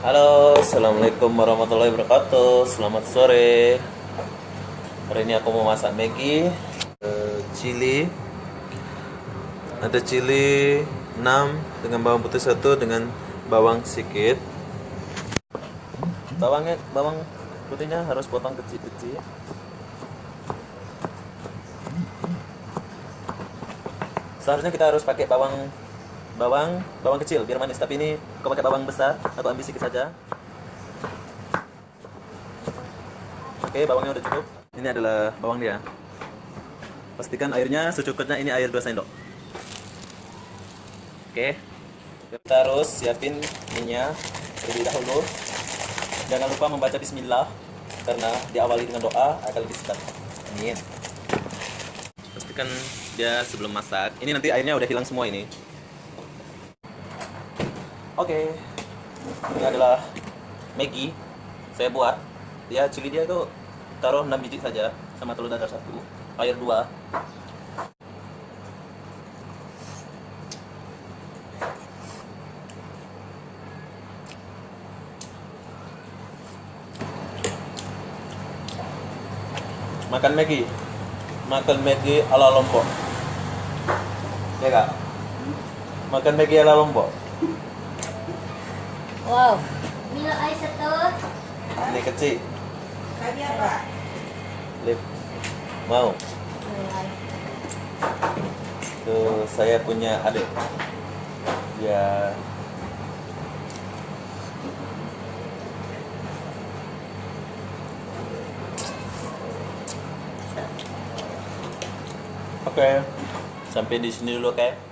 Halo, assalamualaikum warahmatullahi wabarakatuh. Selamat sore. Hari ini aku mau masak Maggi, chili. Ada chili 6 dengan bawang putih 1 dengan bawang sedikit. Bawang putihnya harus potong kecil-kecil. Seharusnya kita harus pakai bawang kecil biar manis, tapi ini kau pakai bawang besar, aku ambil sedikit saja. Oke, bawangnya udah cukup. Ini adalah bawang dia. Pastikan airnya secukupnya, ini air 2 sendok. Oke, kita harus siapin minyak terlebih dahulu. Jangan lupa membaca bismillah, karena diawali dengan doa akan lebih sedap. Amin. Pastikan dia sebelum masak. Ini nanti airnya udah hilang semua ini. Oke, ini adalah Maggi saya buat. Chili dia itu taruh 6 biji saja sama telur dadar 1, air 2. Makan Maggi ala Lombok. Ya kak? Makan Maggi ala Lombok. Wow. Milo ay satu. Ini kecil. Tadi apa? Lip. Mau? Tuh, saya punya adik. Ya. Oke. Sampai di sini dulu, oke?